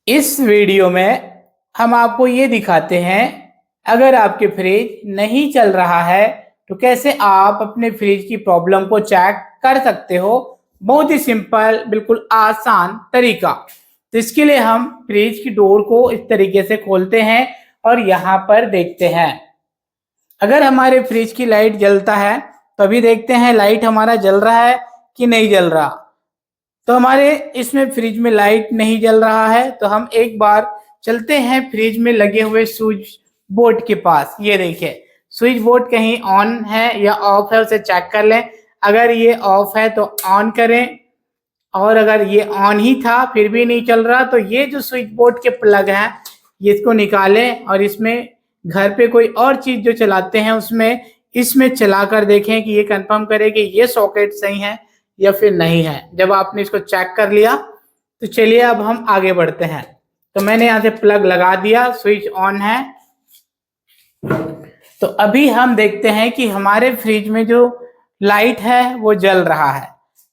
इस वीडियो में हम आपको ये दिखाते हैं, अगर आपके फ्रिज नहीं चल रहा है तो कैसे आप अपने फ्रिज की प्रॉब्लम को चेक कर सकते हो। बहुत ही सिंपल, बिल्कुल आसान तरीका। तो इसके लिए हम फ्रिज की डोर को इस तरीके से खोलते हैं और यहाँ पर देखते हैं। अगर हमारे फ्रिज की लाइट जलता है तो अभी देखते हैं लाइट हमारा जल रहा है कि नहीं जल रहा। तो हमारे इसमें फ्रिज में लाइट नहीं जल रहा है, तो हम एक बार चलते हैं फ्रिज में लगे हुए स्विच बोर्ड के पास। ये देखिए स्विच बोर्ड कहीं ऑन है या ऑफ है, उसे चेक कर लें। अगर ये ऑफ है तो ऑन करें, और अगर ये ऑन ही था फिर भी नहीं चल रहा तो ये जो स्विच बोर्ड के प्लग हैं ये इसको निकालें और इसमें घर पे कोई और चीज जो चलाते हैं उसमें इसमें चला कर देखें कि ये कंफर्म करें कि ये सॉकेट सही है या फिर नहीं है। जब आपने इसको चेक कर लिया तो चलिए अब हम आगे बढ़ते हैं। तो मैंने यहाँ से प्लग लगा दिया, स्विच ऑन है। तो अभी हम देखते हैं कि हमारे फ्रिज में जो लाइट है वो जल रहा है,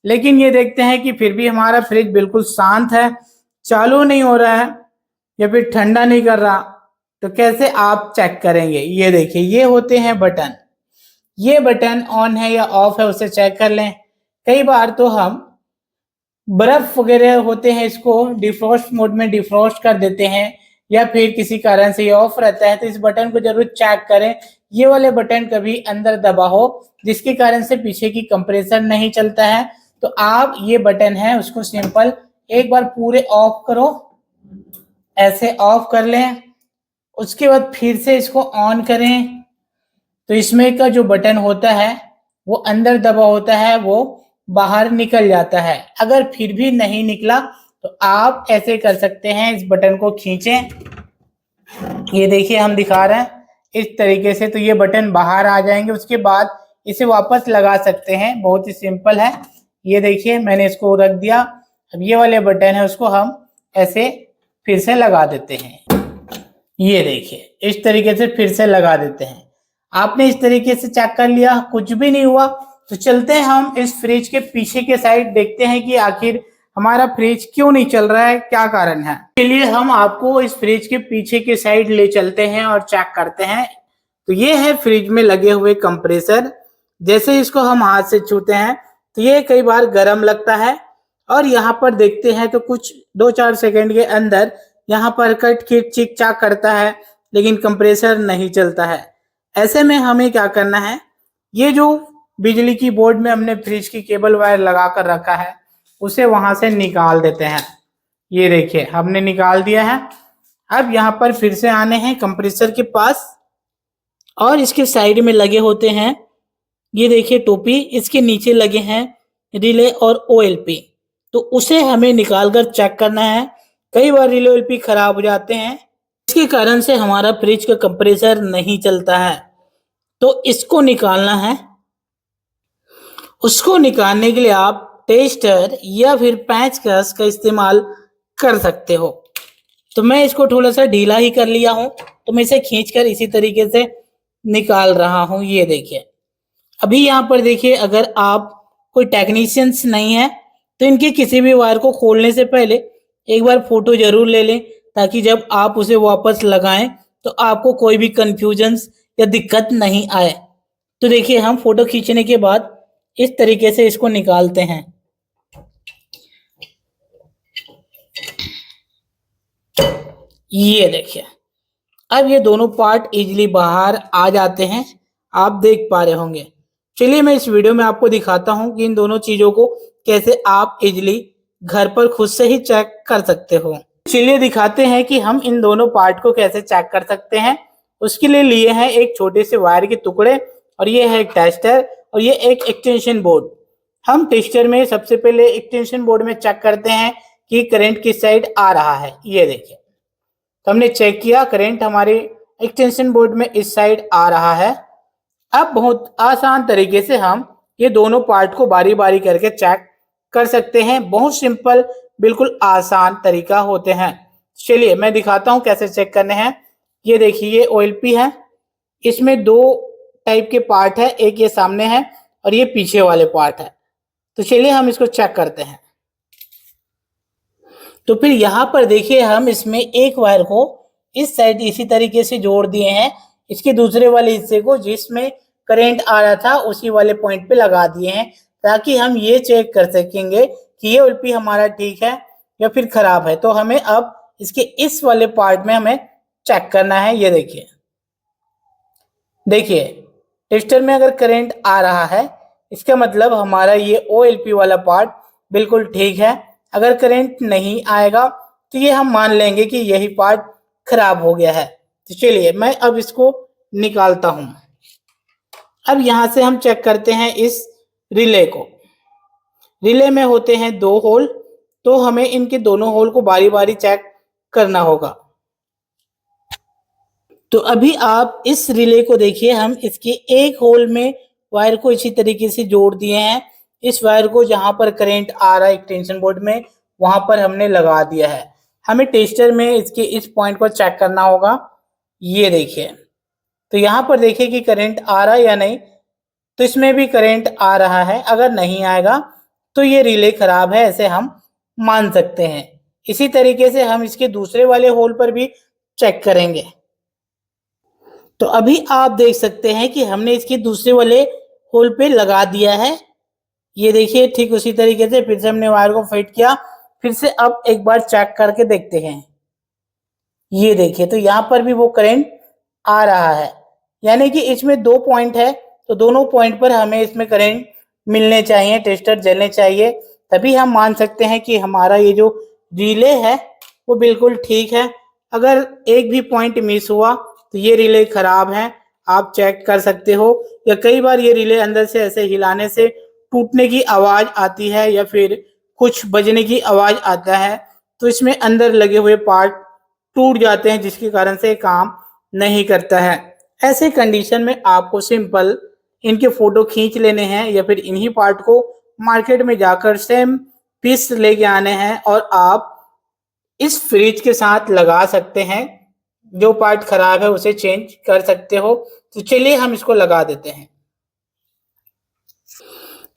लेकिन ये देखते हैं कि फिर भी हमारा फ्रिज बिल्कुल शांत है, चालू नहीं हो रहा है या फिर ठंडा नहीं कर रहा। तो कैसे आप चेक करेंगे? ये देखिए ये होते हैं बटन। ये बटन ऑन है या ऑफ है उसे चेक कर लें। कई बार तो हम बर्फ वगैरह होते हैं इसको डिफ्रॉस्ट मोड में डिफ्रॉस्ट कर देते हैं, या फिर किसी कारण से ये ऑफ रहता है, तो इस बटन को जरूर चेक करें। ये वाले बटन कभी अंदर दबा हो जिसके कारण से पीछे की कंप्रेसर नहीं चलता है, तो आप ये बटन है उसको सिंपल एक बार पूरे ऑफ करो, ऐसे ऑफ कर लें। उसके बाद फिर से इसको ऑन करें तो इसमें का जो बटन होता है वो अंदर दबा होता है, वो बाहर निकल जाता है। अगर फिर भी नहीं निकला तो आप ऐसे कर सकते हैं, इस बटन को खींचें। ये देखिए हम दिखा रहे हैं इस तरीके से, तो ये बटन बाहर आ जाएंगे। उसके बाद इसे वापस लगा सकते हैं, बहुत ही सिंपल है। ये देखिए मैंने इसको रख दिया। अब ये वाले बटन है उसको हम ऐसे फिर से लगा देते हैं। ये देखिए इस तरीके से फिर से लगा देते हैं। आपने इस तरीके से चेक कर लिया, कुछ भी नहीं हुआ, तो चलते हैं हम इस फ्रिज के पीछे के साइड, देखते हैं कि आखिर हमारा फ्रिज क्यों नहीं चल रहा है, क्या कारण है। इसके लिए हम आपको इस फ्रिज के पीछे के साइड ले चलते हैं और चेक करते हैं। तो ये है फ्रिज में लगे हुए कंप्रेसर। जैसे इसको हम हाथ से छूते हैं तो ये कई बार गर्म लगता है, और यहाँ पर देखते हैं तो कुछ 2-4 सेकंड के अंदर यहाँ पर कट खिट चिक चाक करता है, लेकिन कंप्रेसर नहीं चलता है। ऐसे में हमें क्या करना है, ये जो बिजली की बोर्ड में हमने फ्रिज की केबल वायर लगा कर रखा है उसे वहां से निकाल देते हैं। ये देखिए हमने निकाल दिया है। अब यहाँ पर फिर से आने हैं कंप्रेसर के पास, और इसके साइड में लगे होते हैं, ये देखिए टोपी, इसके नीचे लगे हैं रिले और ओएलपी। तो उसे हमें निकाल कर चेक करना है। कई बार रिले ओएलपी खराब हो जाते हैं, इसके कारण से हमारा फ्रिज का कंप्रेसर नहीं चलता है, तो इसको निकालना है। उसको निकालने के लिए आप टेस्टर या फिर पेंचकस का इस्तेमाल कर सकते हो। तो मैं इसको थोड़ा सा ढीला ही कर लिया हूं, तो मैं इसे खींचकर इसी तरीके से निकाल रहा हूं। ये देखिए अभी यहाँ पर देखिए, अगर आप कोई टेक्नीशियंस नहीं है तो इनके किसी भी वायर को खोलने से पहले एक बार फोटो जरूर ले लें, ताकि जब आप उसे वापस लगाएं तो आपको कोई भी कंफ्यूजन या दिक्कत नहीं आए। तो देखिए हम फोटो खींचने के बाद इस तरीके से इसको निकालते हैं। ये देखिए अब ये दोनों पार्ट इजीली बाहर आ जाते हैं, आप देख पा रहे होंगे। चलिए मैं इस वीडियो में आपको दिखाता हूं कि इन दोनों चीजों को कैसे आप इजीली घर पर खुद से ही चेक कर सकते हो। चलिए दिखाते हैं कि हम इन दोनों पार्ट को कैसे चेक कर सकते हैं। उसके लिए लिए हैं एक छोटे से वायर के टुकड़े, और ये है एक टेस्टर, और ये एक एक्सटेंशन बोर्ड। हम टेस्टर में सबसे पहले एक्सटेंशन बोर्ड में चेक करते हैं कि करंट किस साइड आ रहा है। ये देखिए तो हमने चेक किया, करंट हमारे एक्सटेंशन बोर्ड में इस साइड आ रहा है। अब बहुत आसान तरीके से हम ये दोनों पार्ट को बारी बारी करके चेक कर सकते हैं। बहुत सिंपल, बिल्कुल आसान तरीका होते हैं। चलिए मैं दिखाता हूं कैसे चेक करने हैं। ये देखिए ये ओएलपी है, इसमें दो टाइप के पार्ट है, एक ये सामने है और ये पीछे वाले पार्ट है। तो चलिए हम इसको चेक करते हैं। तो फिर यहाँ पर देखिए हम इसमें एक वायर को इस साइड इसी तरीके से जोड़ दिए हैं, इसके दूसरे वाले हिस्से को जिसमें करंट आ रहा था उसी वाले पॉइंट पे लगा दिए हैं, ताकि हम ये चेक कर सकेंगे कि ये एलपी हमारा ठीक है या फिर खराब है। तो हमें अब इसके इस वाले पार्ट में हमें चेक करना है। ये देखिए टेस्टर में अगर करंट आ रहा है इसका मतलब हमारा ये OLP वाला पार्ट बिल्कुल ठीक है। अगर करंट नहीं आएगा तो ये हम मान लेंगे कि यही पार्ट खराब हो गया है। तो चलिए मैं अब इसको निकालता हूं। अब यहां से हम चेक करते हैं इस रिले को। रिले में होते हैं 2 होल, तो हमें इनके दोनों होल को बारी बारी चेक करना होगा। तो अभी आप इस रिले को देखिए, हम इसके एक होल में वायर को इसी तरीके से जोड़ दिए हैं। इस वायर को जहां पर करंट आ रहा है एक्सटेंशन बोर्ड में वहां पर हमने लगा दिया है। हमें टेस्टर में इसके इस पॉइंट को चेक करना होगा। ये देखिए, तो यहाँ पर देखिए कि करंट आ रहा है या नहीं, तो इसमें भी करंट आ रहा है। अगर नहीं आएगा तो ये रिले खराब है, ऐसे हम मान सकते हैं। इसी तरीके से हम इसके दूसरे वाले होल पर भी चेक करेंगे। तो अभी आप देख सकते हैं कि हमने इसके दूसरे वाले होल पे लगा दिया है। ये देखिए ठीक उसी तरीके से फिर से हमने वायर को फिट किया। फिर से अब एक बार चेक करके देखते हैं। ये देखिए, तो यहाँ पर भी वो करंट आ रहा है, यानी कि इसमें 2 पॉइंट है, तो दोनों पॉइंट पर हमें इसमें करंट मिलने चाहिए, टेस्टर जलने चाहिए, तभी हम मान सकते हैं कि हमारा ये जो रिले है वो बिल्कुल ठीक है। अगर एक भी पॉइंट मिस हुआ तो ये रिले खराब है, आप चेक कर सकते हो। या कई बार ये रिले अंदर से ऐसे हिलाने से टूटने की आवाज आती है या फिर कुछ बजने की आवाज आता है, तो इसमें अंदर लगे हुए पार्ट टूट जाते हैं, जिसके कारण से काम नहीं करता है। ऐसे कंडीशन में आपको सिंपल इनके फोटो खींच लेने हैं या फिर इन्हीं पार्ट को मार्केट में जाकर सेम पीस लेके आने हैं और आप इस फ्रिज के साथ लगा सकते हैं। जो पार्ट खराब है उसे चेंज कर सकते हो। तो चलिए हम इसको लगा देते हैं।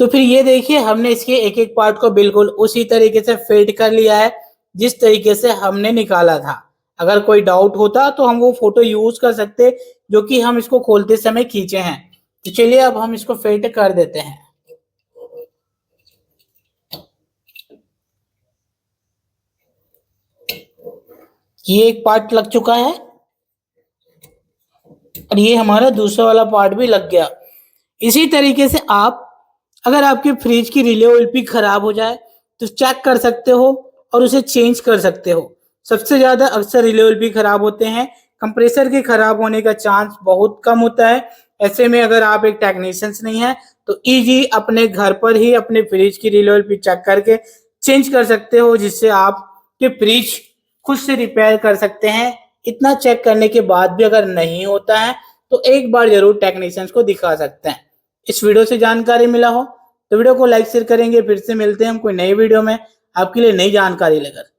तो फिर ये देखिए, हमने इसके एक एक पार्ट को बिल्कुल उसी तरीके से फिट कर लिया है जिस तरीके से हमने निकाला था। अगर कोई डाउट होता तो हम वो फोटो यूज कर सकते जो कि हम इसको खोलते समय खींचे हैं। तो चलिए अब हम इसको फिट कर देते हैं। ये एक पार्ट लग चुका है और ये हमारा दूसरा वाला पार्ट भी लग गया। इसी तरीके से आप अगर आपके फ्रिज की रिले OLP खराब हो जाए तो चेक कर सकते हो और उसे चेंज कर सकते हो। सबसे ज्यादा अक्सर रिले OLP खराब होते हैं, कंप्रेसर के खराब होने का चांस बहुत कम होता है। ऐसे में अगर आप एक टेक्नीशियन नहीं है तो इजी अपने घर पर ही अपने फ्रिज की रिले OLP चेक करके चेंज कर सकते हो, जिससे आपके फ्रिज खुद से रिपेयर कर सकते हैं। इतना चेक करने के बाद भी अगर नहीं होता है तो एक बार जरूर टेक्नीशियंस को दिखा सकते हैं। इस वीडियो से जानकारी मिला हो तो वीडियो को लाइक शेयर करेंगे। फिर से मिलते हैं हम कोई नई वीडियो में आपके लिए नई जानकारी लेकर।